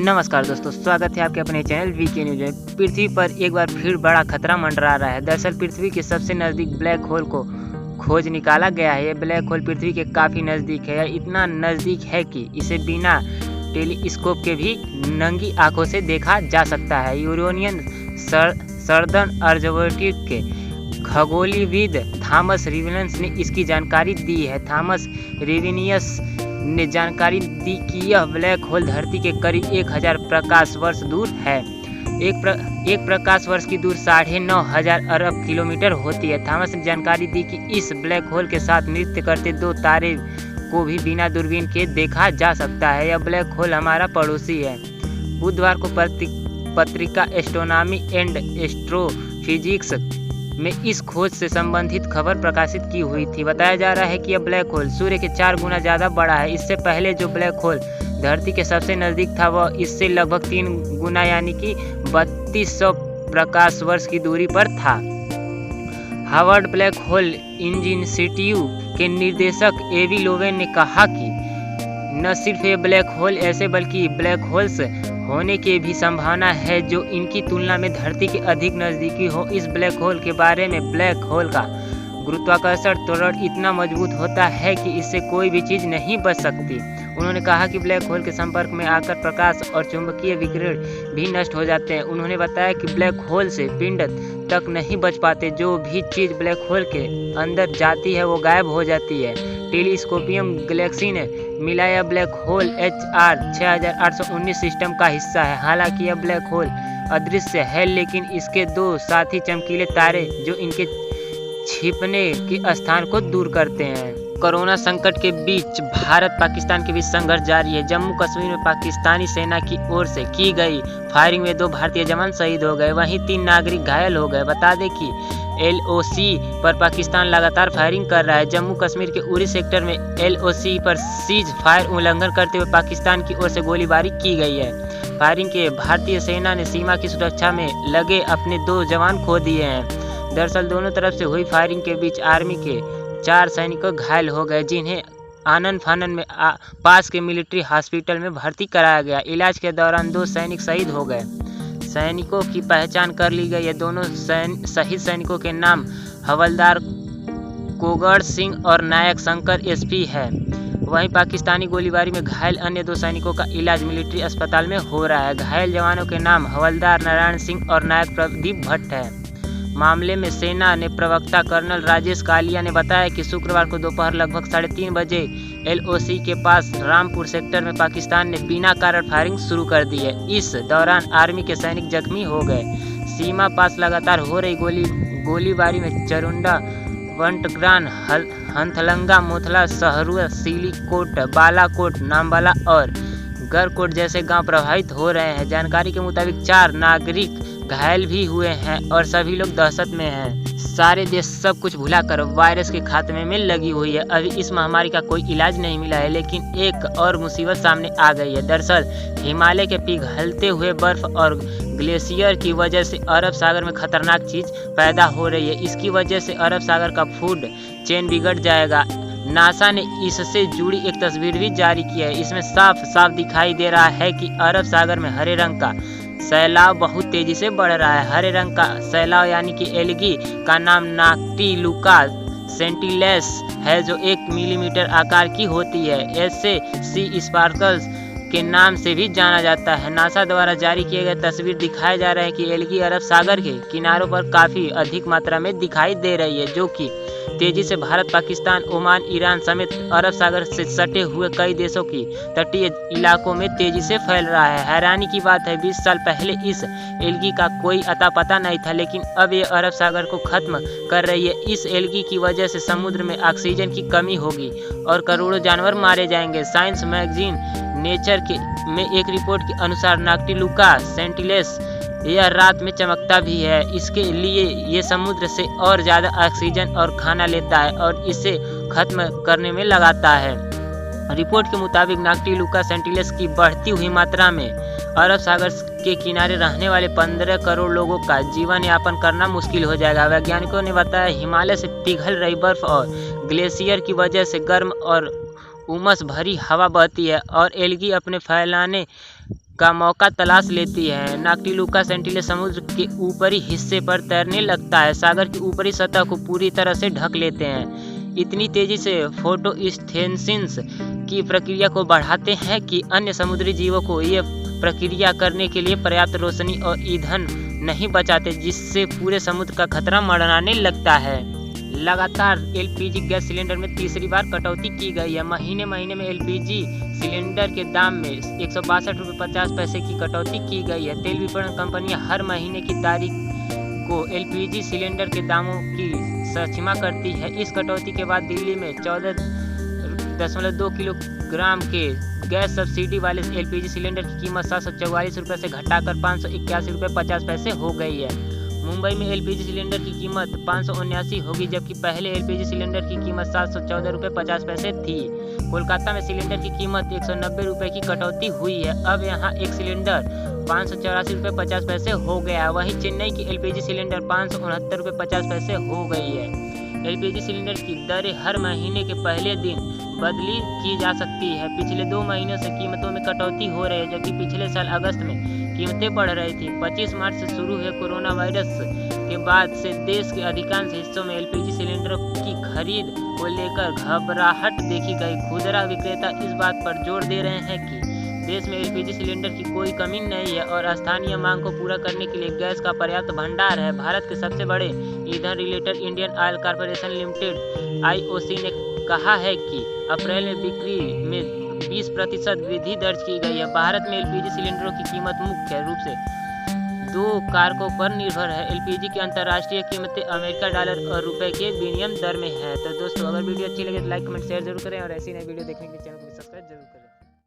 नमस्कार दोस्तों, स्वागत है आपके अपने चैनल वीके न्यूज में। पृथ्वी पर एक बार फिर बड़ा खतरा मंडरा रहा है। दरअसल पृथ्वी के सबसे नज़दीक ब्लैक होल को खोज निकाला गया है। ये ब्लैक होल पृथ्वी के काफ़ी नज़दीक है। यह इतना नज़दीक है कि इसे बिना टेलीस्कोप के भी नंगी आंखों से देखा जा सकता है। यूरेनियन सर्दर्न ऑब्जर्वेटरी के खगोलीयविद थॉमस रिवेनियस ने इसकी जानकारी दी है। थॉमस रिवेनियस ने जानकारी दी कि यह ब्लैक होल धरती के करीब 1000 प्रकाश वर्ष दूर है। एक प्रकाश वर्ष की दूर 9,500 अरब किलोमीटर होती है। थॉमस ने जानकारी दी कि इस ब्लैक होल के साथ नृत्य करते 2 तारे को भी बिना दूरबीन के देखा जा सकता है। यह ब्लैक होल हमारा पड़ोसी है। बुधवार को पत्रिका एस्ट्रोनॉमी एंड एस्ट्रोफिजिक्स में इस खोज से संबंधित खबर प्रकाशित की हुई थी। बताया जा रहा है कि यह ब्लैक होल सूर्य के 4 गुना ज़्यादा बड़ा है। इससे पहले जो ब्लैक होल धरती के सबसे नज़दीक था वह इससे लगभग 3 गुना यानी कि 3200 प्रकाश वर्ष की दूरी पर था। हार्वर्ड ब्लैक होल इंस्टीट्यूट के निदेशक एवी लोवेन ने कहा कि न सिर्फ ये ब्लैक होल ऐसे बल्कि ब्लैक होल्स होने की भी संभावना है जो इनकी तुलना में धरती के अधिक नज़दीकी हो। इस ब्लैक होल के बारे में ब्लैक होल का गुरुत्वाकर्षण त्वरण इतना मजबूत होता है कि इससे कोई भी चीज़ नहीं बच सकती। उन्होंने कहा कि ब्लैक होल के संपर्क में आकर प्रकाश और चुंबकीय विकिरण भी नष्ट हो जाते हैं। उन्होंने बताया कि ब्लैक होल से पिंड तक नहीं बच पाते। जो भी चीज़ ब्लैक होल के अंदर जाती है वो गायब हो जाती है। टेलीस्कोपियम गैलेक्सी ने मिला यह ब्लैक होल HR 6819 सिस्टम का हिस्सा है। हालांकि यह ब्लैक होल अदृश्य है, लेकिन इसके 2 साथी चमकीले तारे जो इनके छिपने के स्थान को दूर करते हैं। कोरोना संकट के बीच भारत पाकिस्तान के बीच संघर्ष जारी है। जम्मू कश्मीर में पाकिस्तानी सेना की ओर से की गई फायरिंग में 2 भारतीय जवान शहीद हो गए, वहीं 3 नागरिक घायल हो गए। बता दें कि LOC पर पाकिस्तान लगातार फायरिंग कर रहा है। जम्मू कश्मीर के उरी सेक्टर में LOC पर सीज फायर उल्लंघन करते हुए पाकिस्तान की ओर से गोलीबारी की गई है। फायरिंग के भारतीय सेना ने सीमा की सुरक्षा में लगे अपने 2 जवान खो दिए हैं। दरअसल दोनों तरफ से हुई फायरिंग के बीच आर्मी के 4 सैनिक घायल हो गए, जिन्हें आनन फानन में पास के मिलिट्री हॉस्पिटल में भर्ती कराया गया। इलाज के दौरान 2 सैनिक शहीद हो गए। सैनिकों की पहचान कर ली गई है। दोनों शहीद सैनिकों के नाम हवलदार कोगड़ सिंह और नायक शंकर SP है। वहीं पाकिस्तानी गोलीबारी में घायल अन्य 2 सैनिकों का इलाज मिलिट्री अस्पताल में हो रहा है। घायल जवानों के नाम हवलदार नारायण सिंह और नायक प्रदीप भट्ट है। मामले में सेना ने प्रवक्ता कर्नल राजेश कालिया ने बताया कि शुक्रवार को दोपहर लगभग 3:30 बजे LOC के पास रामपुर सेक्टर में पाकिस्तान ने बिना कारण फायरिंग शुरू कर दी है। इस दौरान आर्मी के सैनिक जख्मी हो गए। सीमा पास लगातार हो रही गोलीबारी में चरुंडा, वंटग्रान, हंथलंगा, मोथला, सहरुआ, सिलीकोट, बालाकोट, नामबाला और गरकोट जैसे गांव प्रभावित हो रहे हैं। जानकारी के मुताबिक 4 नागरिक घायल भी हुए हैं और सभी लोग दहशत में हैं। सारे देश सब कुछ भुलाकर वायरस के खात्मे में लगी हुई है। अभी इस महामारी का कोई इलाज नहीं मिला है, लेकिन एक और मुसीबत सामने आ गई है। दरअसल हिमालय के पिघलते हुए बर्फ और ग्लेशियर की वजह से अरब सागर में खतरनाक चीज पैदा हो रही है। इसकी वजह से अरब सागर का फूड चेन बिगड़ जाएगा। नासा ने इससे जुड़ी एक तस्वीर भी जारी की है। इसमें साफ साफ दिखाई दे रहा है कि अरब सागर में हरे रंग का सैलाब बहुत तेजी से बढ़ रहा है। हरे रंग का सैलाब यानी कि एल्गी का नाम नाक्टिलुका सेंटिलेस है, जो 1 मिलीमीटर आकार की होती है। ऐसे सी स्पार्कल्स के नाम से भी जाना जाता है। नासा द्वारा जारी किए गए तस्वीर दिखाया जा रहा है कि एल्गी अरब सागर के किनारों पर काफ़ी अधिक मात्रा में दिखाई दे रही है, जो कि तेजी से भारत, पाकिस्तान, ओमान, ईरान समेत अरब सागर से सटे हुए कई देशों की तटीय इलाकों में तेजी से फैल रहा है। हैरानी की बात है, 20 साल पहले इस एल्गी का कोई अता पता नहीं था, लेकिन अब ये अरब सागर को खत्म कर रही है। इस एल्गी की वजह से समुद्र में ऑक्सीजन की कमी होगी और करोड़ों जानवर मारे जाएंगे। साइंस मैगजीन नेचर में एक रिपोर्ट के अनुसार नाक्टिलुका सेंटिलेस यह रात में चमकता भी है। इसके लिए ये समुद्र से और ज़्यादा ऑक्सीजन और खाना लेता है और इसे खत्म करने में लगाता है। रिपोर्ट के मुताबिक नाक्टिलुका सेंटिलेस की बढ़ती हुई मात्रा में अरब सागर के किनारे रहने वाले 15 करोड़ लोगों का जीवन यापन करना मुश्किल हो जाएगा। वैज्ञानिकों ने बताया हिमालय से पिघल रही बर्फ और ग्लेशियर की वजह से गर्म और उमस भरी हवा बहती है और एल्गी अपने फैलाने का मौका तलाश लेती है। नॉक्टिलुका सेंटिनल समुद्र के ऊपरी हिस्से पर तैरने लगता है, सागर की ऊपरी सतह को पूरी तरह से ढक लेते हैं। इतनी तेजी से फोटोसिंथेसिस की प्रक्रिया को बढ़ाते हैं कि अन्य समुद्री जीवों को ये प्रक्रिया करने के लिए पर्याप्त रोशनी और ईंधन नहीं बचाते, जिससे पूरे समुद्र का खतरा मंडराने लगता है। लगातार एलपीजी गैस सिलेंडर में तीसरी बार कटौती की गई है। महीने में एलपीजी सिलेंडर के दाम में 162 रुपये 50 पैसे की कटौती की गई है। तेल विपणन कंपनियां हर महीने की तारीख को एलपीजी सिलेंडर के दामों की सीमा करती है। इस कटौती के बाद दिल्ली में 14.2 किलोग्राम के गैस सब्सिडी वाले एलपीजी सिलेंडर की कीमत 744 रुपये से घटाकर 581 रुपये 50 पैसे हो गई है। मुंबई में एलपीजी सिलेंडर की कीमत 579 होगी, जबकि पहले एलपीजी सिलेंडर की कीमत 714 रुपये 50 पैसे थी। कोलकाता में सिलेंडर की कीमत 190 रुपये की कटौती हुई है। अब यहाँ एक सिलेंडर 584 रुपये 50 पैसे हो गया। वहीं चेन्नई की एलपीजी सिलेंडर 569 रुपये 50 पैसे हो गई है। एलपीजी सिलेंडर की दरें हर महीने के पहले दिन बदली की जा सकती है। पिछले 2 महीनों से कीमतों में कटौती हो रही है, जबकि पिछले साल अगस्त में कीमतें बढ़ रही थी। 25 मार्च से शुरू हुए कोरोना वायरस के बाद से देश के अधिकांश हिस्सों में एलपीजी सिलेंडरों की खरीद को लेकर घबराहट देखी गई। खुदरा विक्रेता इस बात पर जोर दे रहे हैं कि देश में एलपीजी सिलेंडर की कोई कमी नहीं है और स्थानीय मांग को पूरा करने के लिए गैस का पर्याप्त भंडार है। भारत के सबसे बड़े ईंधन retailer Indian oil corporation limited (IOC) ने कहा है कि अप्रैल में बिक्री में 20% वृद्धि दर्ज की गई है। भारत में एलपीजी सिलेंडरों की कीमत मुख्य रूप से 2 कारकों पर निर्भर है। एलपीजी की अंतर्राष्ट्रीय कीमतें अमेरिका डॉलर और रुपए के विनिमय दर में है। तो दोस्तों, अगर वीडियो अच्छी लगे तो लाइक कमेंट शेयर जरूर करें और ऐसी नई वीडियो देखने के लिए चैनल को सब्सक्राइब जरूर करें।